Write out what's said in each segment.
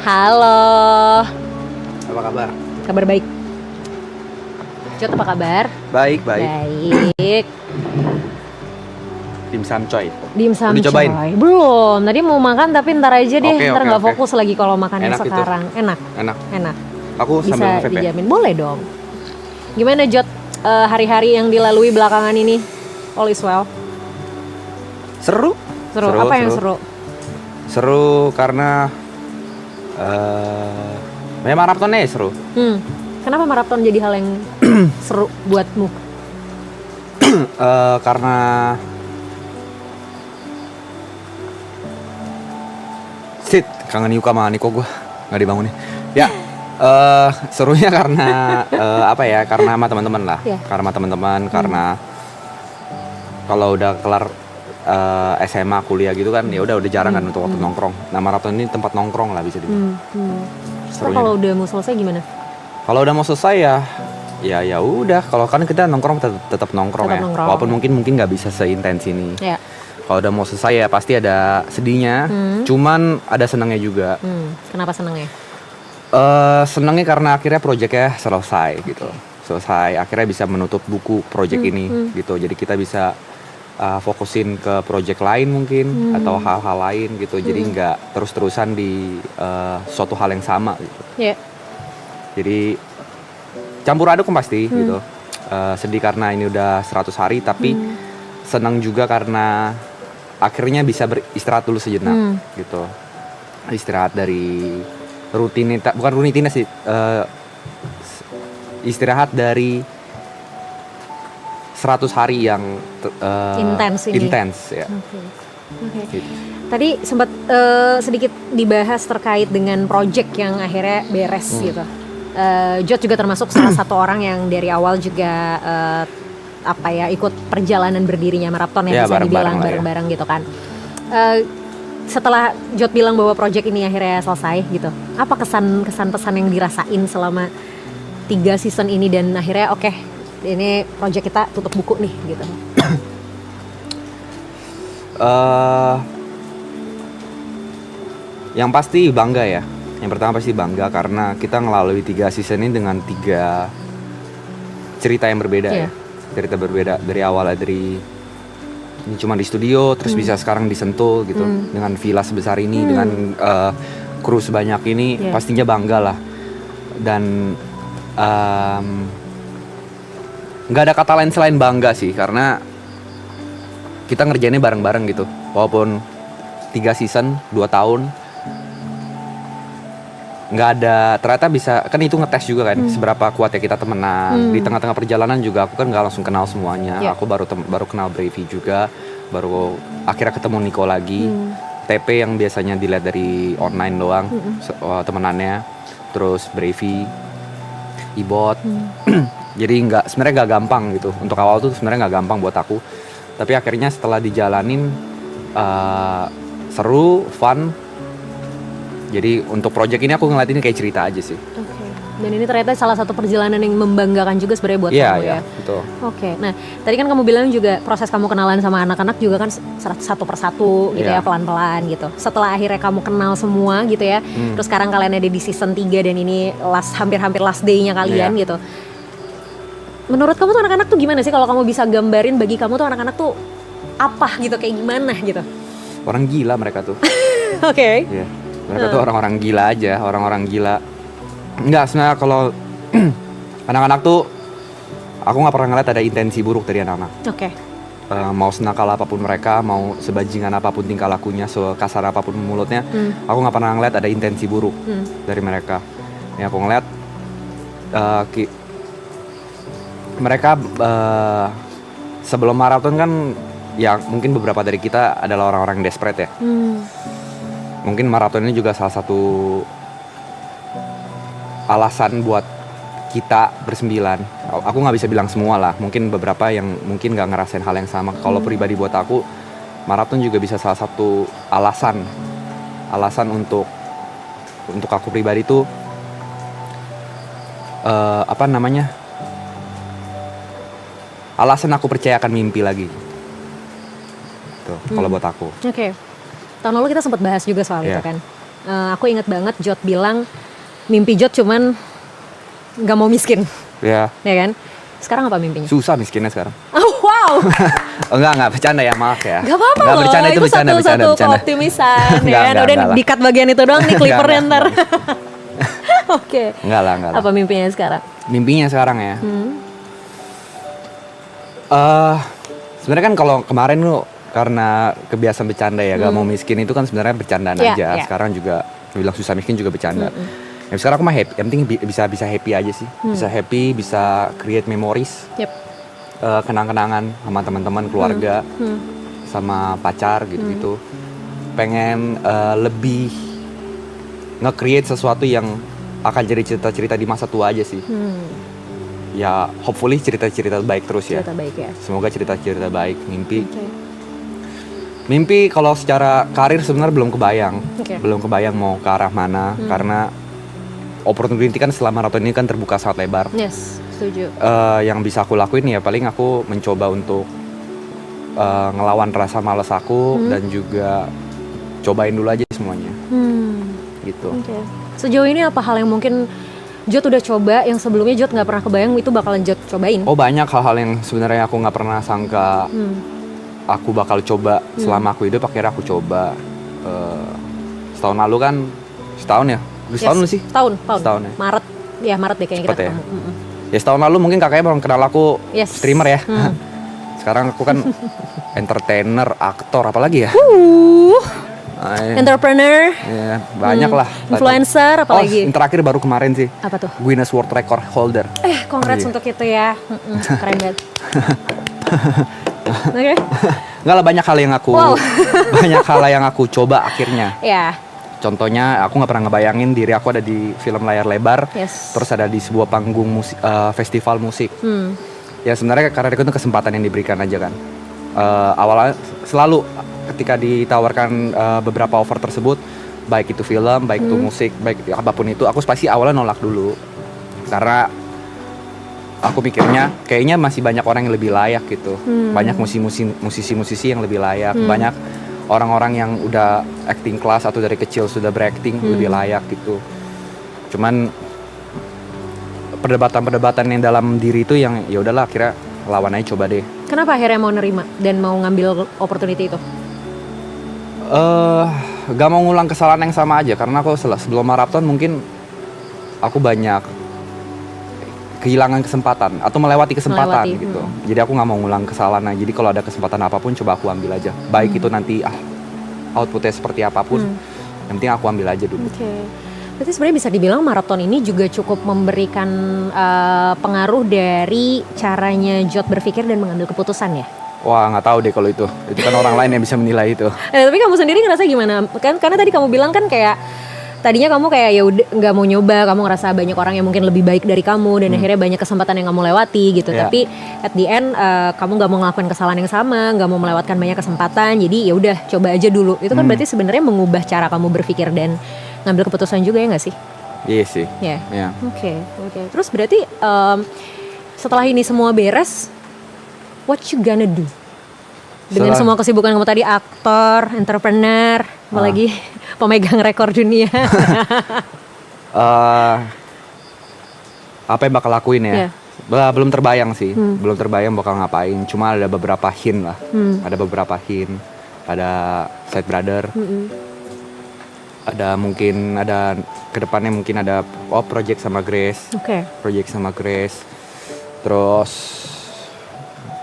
Halo. Apa kabar? Kabar baik. Jod, apa kabar? Baik. Baik. Dimsum coy. Dimsum Udah cobain? coy. Belum. Tadi mau makan tapi ntar aja deh. Ntar nggak Oke. fokus lagi kalau makannya Enak itu. sekarang. Enak. Enak. Aku Bisa sambil nge-vape ya. dijamin. Boleh dong. Gimana Jod, hari-hari yang dilalui belakangan ini? All is well. Seru. Apa yang seru? Seru karena memang maratonnya seru. Kenapa maraton jadi hal yang seru buatmu? Karena kangen Yuka sama Niko gue nggak dibangunin. Ya, serunya karena karena sama teman-teman lah. Yeah. Karena sama teman-teman, karena kalau udah kelar SMA kuliah gitu kan, ya udah jarang kan untuk waktu nongkrong. Nah, maraton ini tempat nongkrong lah bisa dibilang. Terus kalau udah mau selesai gimana? Kalau udah mau selesai ya udah. Kalau kan kita nongkrong tetap nongkrong ya. Walaupun mungkin nggak bisa seintens ini. Yeah. Kalau udah mau selesai ya pasti ada sedihnya. Cuman ada senangnya juga. Kenapa senangnya? Senangnya karena akhirnya proyeknya selesai gitu. Selesai. Akhirnya bisa menutup buku proyek ini gitu. Jadi kita bisa fokusin ke proyek lain mungkin atau hal-hal lain gitu. Jadi nggak terus-terusan di suatu hal yang sama gitu. Yeah. Jadi campur aduk pasti gitu. Sedih karena ini udah 100 hari tapi senang juga karena akhirnya bisa beristirahat dulu sejenak gitu. Istirahat dari rutinitas, bukan rutinitas sih, istirahat dari 100 hari yang intens ya. Okay. Gitu. Tadi sempat sedikit dibahas terkait dengan project yang akhirnya beres gitu. Jod juga termasuk salah satu orang yang dari awal juga ikut perjalanan berdirinya maraton ya, bisa dibilang bareng-bareng gitu kan. Setelah Jod bilang bahwa project ini akhirnya selesai gitu, apa kesan-pesan yang dirasain selama 3 season ini dan akhirnya oke, ini project kita tutup buku nih gitu? Yang pasti bangga ya. Yang pertama pasti bangga karena kita melalui 3 season ini dengan 3 cerita yang berbeda ya. Cerita berbeda dari awal dari ini cuma di studio terus bisa sekarang di Sentul gitu dengan villa sebesar ini dengan kru sebanyak ini pastinya bangga lah. Dan nggak ada kata lain selain bangga sih karena kita ngerjainnya bareng-bareng gitu. Walaupun 3 season 2 tahun nggak ada, ternyata bisa kan itu ngetes juga kan seberapa kuat ya kita temenan. Di tengah-tengah perjalanan juga aku kan nggak langsung kenal semuanya. Aku baru kenal Bravey juga, baru akhirnya ketemu Niko lagi. TP yang biasanya dilihat dari online doang temenannya, terus Bravey, Ibot. Jadi sebenarnya nggak gampang gitu. Untuk awal tuh sebenarnya nggak gampang buat aku, tapi akhirnya setelah dijalanin seru, fun. Jadi untuk project ini aku ngeliat ini kayak cerita aja sih. Oke. Dan ini ternyata salah satu perjalanan yang membanggakan juga sebenarnya buat kamu ya. Iya, betul. Oke. Nah, tadi kan kamu bilang juga proses kamu kenalan sama anak-anak juga kan satu persatu gitu ya, pelan-pelan gitu. Setelah akhirnya kamu kenal semua gitu ya. Terus sekarang kalian ada di season 3 dan ini hampir-hampir last day-nya kalian gitu. Menurut kamu tuh anak-anak tuh gimana sih, kalau kamu bisa gambarin bagi kamu tuh anak-anak tuh apa gitu, kayak gimana gitu? Orang gila mereka tuh. Oke. Iya. Mereka tuh orang-orang gila aja, orang-orang gila. Enggak, sebenarnya kalau anak-anak tuh aku nggak pernah ngeliat ada intensi buruk dari anak-anak. Oke. Mau senakal apapun mereka, mau sebajingan apapun tingkah lakunya, sekasar apapun mulutnya, aku nggak pernah ngeliat ada intensi buruk dari mereka. Yang aku ngeliat mereka sebelum maraton kan ya mungkin beberapa dari kita adalah orang-orang yang desperate ya. Mungkin maraton ini juga salah satu alasan buat kita bersembilan. Aku nggak bisa bilang semua lah, mungkin beberapa yang mungkin nggak ngerasain hal yang sama. Kalau pribadi buat aku, maraton juga bisa salah satu alasan untuk aku pribadi tuh alasan aku percaya akan mimpi lagi. Tuh, kalau buat aku. Oke. Tahun lalu kita sempat bahas juga soal itu kan. Aku inget banget Jod bilang mimpi Jod cuman nggak mau miskin, Ya, ya kan? Sekarang apa mimpinya? susah miskinnya sekarang. Oh, wow, Oh, enggak bercanda ya, maaf ya. gak apa-apa Enggak, loh. bercanda itu bercanda, satu bercanda. keoptimisan, ya Enggak, kan? enggak, Udah enggak lah. di-cut bagian itu doang nih clippernya Enggak, ntar. enggak. Oke. Enggak lah. Apa mimpinya sekarang? Mimpinya sekarang ya. Hmm. Sebenarnya kan kalau kemarin lu karena kebiasaan bercanda ya, gak mau miskin itu kan sebenarnya bercandaan Iya, aja. iya. Sekarang juga bilang susah miskin juga bercanda. Ya sekarang aku mah happy. Yang penting bisa happy aja sih. Bisa happy, bisa create memories, Yep. kenang-kenangan sama teman-teman, keluarga, sama pacar gitu-gitu. Pengen lebih nge-create sesuatu yang akan jadi cerita-cerita di masa tua aja sih. Ya hopefully cerita-cerita baik terus ya. Cerita baik ya. Semoga cerita-cerita baik. Mimpi Oke. Mimpi kalau secara karir sebenarnya belum kebayang. Oke. Belum kebayang mau ke arah mana karena opportunity kan setelah maraton ini kan terbuka sangat lebar. Yes, setuju. Yang bisa aku lakuin ya paling aku mencoba untuk ngelawan rasa malas aku dan juga cobain dulu aja semuanya gitu. Oke. Sejauh ini apa hal yang mungkin Jod udah coba yang sebelumnya Jod nggak pernah kebayang itu bakalan Jod cobain? Oh banyak hal-hal yang sebenarnya aku nggak pernah sangka aku bakal coba selama aku hidup, akhirnya aku coba. Setahun lalu kan, setahun ya? Udah setahun lu sih? Tahun. Setahun ya? Maret deh kayaknya Cepet kita ya? ketemu. Ya setahun lalu mungkin kakaknya baru kenal aku Yes. streamer ya. Sekarang aku kan entertainer, aktor, apalagi ya? Entrepreneur, Ya, banyak lah. influencer, apalagi? Oh, yang terakhir baru kemarin sih. Apa tuh? Guinness World Record holder. Congrats Iya. untuk itu ya. Keren banget. Oke. Enggak lah, banyak hal yang aku Wow. banyak hal yang aku coba akhirnya. Ya. Contohnya aku nggak pernah ngebayangin diri aku ada di film layar lebar, Yes. terus ada di sebuah panggung musik, festival musik. Ya sebenarnya karena itu kesempatan yang diberikan aja kan. Awalnya selalu ketika ditawarkan beberapa offer tersebut, baik itu film, baik itu musik, baik apapun itu, aku pasti awalnya nolak dulu karena aku mikirnya kayaknya masih banyak orang yang lebih layak gitu. Banyak musisi-musisi yang lebih layak, banyak orang-orang yang udah acting class atau dari kecil sudah berakting lebih layak gitu. Cuman perdebatan-perdebatan yang dalam diri itu yang ya udahlah akhirnya lawan aja, coba deh. Kenapa akhirnya mau nerima dan mau ngambil opportunity itu? Gak mau ngulang kesalahan yang sama aja karena aku sebelum maraton mungkin aku banyak kehilangan kesempatan atau melewati kesempatan gitu. Jadi aku nggak mau ngulang kesalahan. Jadi kalau ada kesempatan apapun coba aku ambil aja. Baik itu nanti outputnya seperti apapun, yang penting aku ambil aja dulu. Oke. Berarti sebenarnya bisa dibilang maraton ini juga cukup memberikan pengaruh dari caranya Jod berpikir dan mengambil keputusan ya. Wah, nggak tahu deh kalau itu. Itu kan orang lain yang bisa menilai itu. Tapi kamu sendiri ngerasa gimana? Kan karena tadi kamu bilang kan kayak tadinya kamu kayak ya udah nggak mau nyoba, kamu ngerasa banyak orang yang mungkin lebih baik dari kamu dan akhirnya banyak kesempatan yang kamu lewati gitu. Yeah. Tapi at the end kamu nggak mau ngelakuin kesalahan yang sama, nggak mau melewatkan banyak kesempatan. Jadi ya udah coba aja dulu. Itu kan berarti sebenarnya mengubah cara kamu berpikir dan ngambil keputusan juga ya nggak sih? Iya sih. Ya. Yeah. Oke. Terus berarti setelah ini semua beres, what you gonna do? Dengan semua kesibukan kamu tadi, aktor, entrepreneur, apalagi pemegang rekor dunia. Apa yang bakal lakuin ya? Yeah. Belum terbayang sih. Belum terbayang bakal ngapain. Cuma ada beberapa hint lah. Ada beberapa hint. Ada side brother. Ada mungkin ada kedepannya mungkin ada project sama Grace. Oke. Project sama Grace. Terus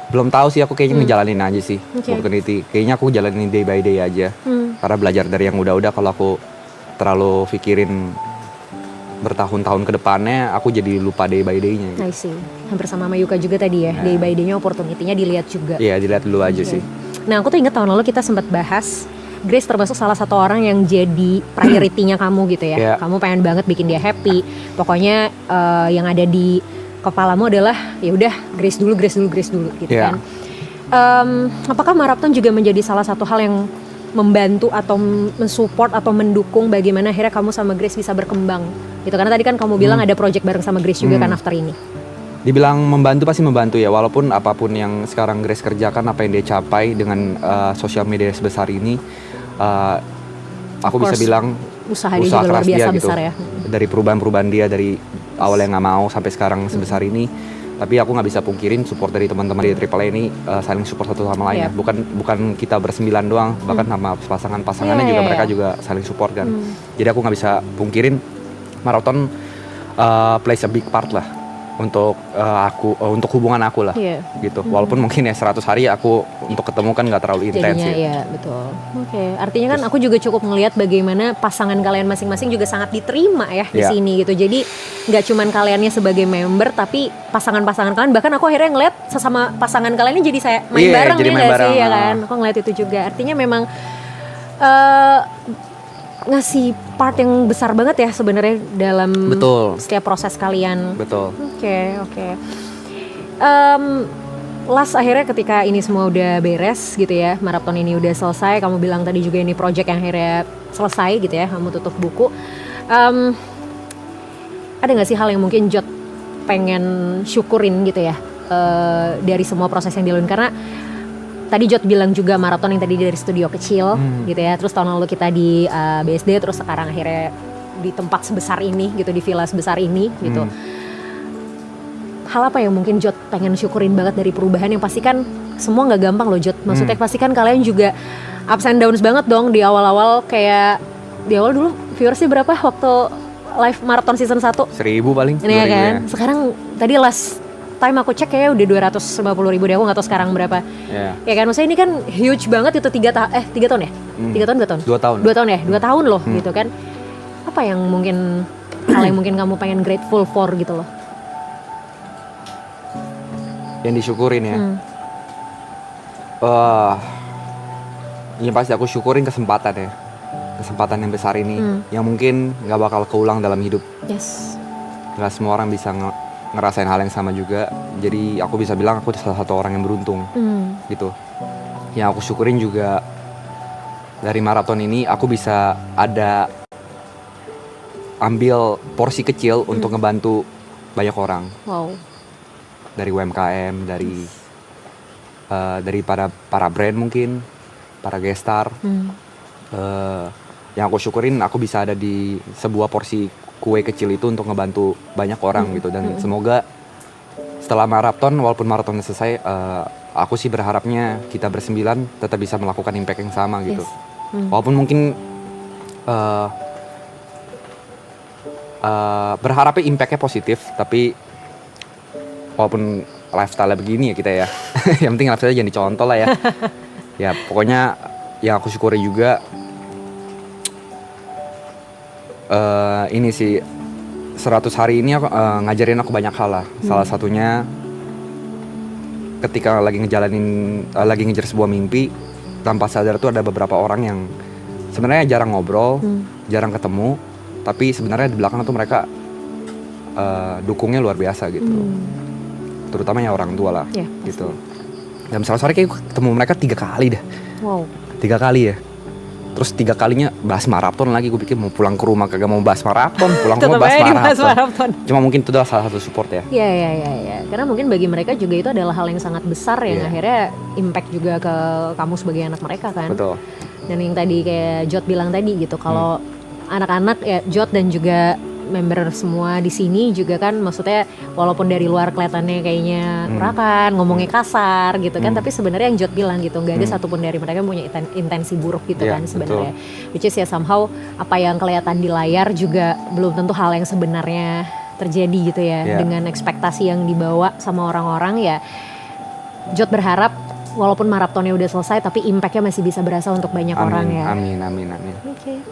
belum tahu sih, aku kayaknya ngejalanin aja sih opportunity. Kayaknya aku jalanin day by day aja. Karena belajar dari yang udah-udah, kalau aku terlalu pikirin bertahun-tahun ke depannya, aku jadi lupa day by day-nya gitu. I see. Hampir sama Yuka juga tadi ya. Day by day-nya opportunity-nya dilihat juga. Iya, dilihat dulu aja sih. Nah, aku tuh ingat tahun lalu kita sempat bahas Grace termasuk salah satu orang yang jadi priority-nya kamu gitu ya. Yeah. Kamu pengen banget bikin dia happy. Pokoknya yang ada di kepalamu adalah ya udah Grace dulu gitu kan. Apakah maraton juga menjadi salah satu hal yang membantu atau mensupport atau mendukung bagaimana akhirnya kamu sama Grace bisa berkembang gitu? Karena tadi kan kamu bilang ada project bareng sama Grace juga kan after ini. Dibilang membantu pasti membantu ya, walaupun apapun yang sekarang Grace kerjakan, apa yang dia capai dengan sosial media sebesar ini, aku bisa bilang usaha dia juga luar keras biasa dia gitu. besar ya. Dari perubahan-perubahan dia dari awal yang nggak mau sampai sekarang sebesar ini. Tapi aku nggak bisa pungkirin support dari teman-teman di Triple A ini saling support satu sama lain ya. Bukan kita bersembilan doang, bahkan sama pasangannya juga mereka juga saling support kan. Jadi aku nggak bisa pungkirin maraton plays a big part lah untuk untuk hubungan aku lah gitu. Walaupun mungkin ya 100 hari aku untuk ketemu kan nggak terlalu intens ya. Iya betul. Oke. Artinya kan aku juga cukup ngelihat bagaimana pasangan kalian masing-masing juga sangat diterima ya di sini gitu. Jadi nggak cuman kaliannya sebagai member, tapi pasangan-pasangan kalian, bahkan aku akhirnya ngelihat sesama pasangan kalian ini jadi saya main bareng jadi nih nggak sih ya kan? Aku ngelihat itu juga. Artinya memang ngasih part yang besar banget ya sebenarnya dalam setiap proses kalian. Betul. Oke. Last akhirnya ketika ini semua udah beres gitu ya, maraton ini udah selesai, kamu bilang tadi juga ini project yang akhirnya selesai gitu ya, kamu tutup buku. Ada nggak sih hal yang mungkin Jod pengen syukurin gitu ya dari semua proses yang dilalui? Karena tadi Jod bilang juga maraton yang tadi dari studio kecil gitu ya, terus tahun lalu kita di BSD, terus sekarang akhirnya di tempat sebesar ini gitu, di villa sebesar ini gitu. Hal apa yang mungkin Jod pengen syukurin banget dari perubahan yang pasti kan semua nggak gampang loh Jod, maksudnya pasti kan kalian juga ups and downs banget dong di awal-awal. Kayak di awal dulu viewersnya berapa waktu live maraton season 1? 1.000 paling. Ini ya kan, sekarang tadi last time aku cek kayaknya udah 250.000 deh, aku gak tahu sekarang berapa. Ya kan, maksudnya ini kan huge banget itu 3 tahun ya? 3 tahun, 2 tahun? 2 tahun. 2 tahun ya? 2 tahun loh gitu kan. Apa yang mungkin, hal yang mungkin kamu pengen grateful for gitu loh? Yang disyukurin ya? Ini pasti aku syukurin kesempatan ya. Kesempatan yang besar ini, yang mungkin gak bakal keulang dalam hidup. Yes. Gak semua orang bisa ngerasain hal yang sama juga. Jadi aku bisa bilang aku salah satu orang yang beruntung gitu. Yang aku syukurin juga dari maraton ini aku bisa ada ambil porsi kecil untuk ngebantu banyak orang. Wow. Dari UMKM, dari para brand mungkin, para guest star. Yang aku syukurin aku bisa ada di sebuah porsi kue kecil itu untuk ngebantu banyak orang gitu. Dan semoga setelah maraton, walaupun maratonnya selesai, aku sih berharapnya kita bersembilan tetap bisa melakukan impact yang sama gitu. Walaupun mungkin berharapnya impactnya positif, tapi walaupun lifestyle begini ya kita ya, yang penting lifestyle jangan dicontoh lah ya. Ya pokoknya yang aku syukuri juga ini sih 100 hari ini aku, ngajarin aku banyak hal lah. Salah satunya ketika lagi ngejar sebuah mimpi, tanpa sadar tuh ada beberapa orang yang sebenarnya jarang ngobrol, jarang ketemu, tapi sebenarnya di belakang tuh mereka dukungnya luar biasa gitu. Terutama ya orang tua lah gitu. Dan 100 hari kayak ketemu mereka 3 kali dah. Wow. 3 kali ya. Terus 3 kalinya bahas maraton lagi. Gue pikir mau pulang ke rumah kagak mau bahas maraton, pulang ke rumah bahas maraton. Cuma mungkin itu adalah salah satu support ya. Iya. Karena mungkin bagi mereka juga itu adalah hal yang sangat besar yang akhirnya impact juga ke kamu sebagai anak mereka kan. Betul. Dan yang tadi kayak Jod bilang tadi gitu, kalau anak-anak ya Jod dan juga member semua di sini juga kan, maksudnya walaupun dari luar kelihatannya kayaknya kurakan, ngomongnya kasar gitu kan, tapi sebenarnya yang Jod bilang gitu, nggak ada satupun dari mereka yang punya intensi buruk gitu kan sebenarnya. Which is ya somehow apa yang kelihatan di layar juga belum tentu hal yang sebenarnya terjadi gitu ya, dengan ekspektasi yang dibawa sama orang-orang ya. Jod berharap walaupun maratonnya udah selesai, tapi impactnya masih bisa berasa untuk banyak orang ya. Amin. Oke.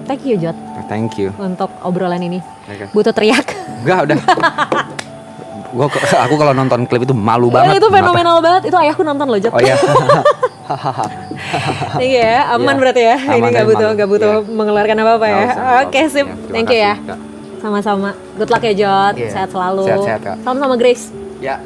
Thank you Jod. Thank you. Untuk obrolan ini. Butuh teriak? Enggak, udah. Aku kalau nonton klip itu malu banget. Itu fenomenal banget. Itu ayahku nonton loh Jod. Oh iya. Thank you ya. Aman berarti ya. Aman, ini nggak butuh mengeluarkan apa-apa ya. Oke, sip. Thank you ya. Sama-sama. Good luck ya Jod. Sehat selalu. Sehat-sehat Kak. Salam sama Grace. Ya.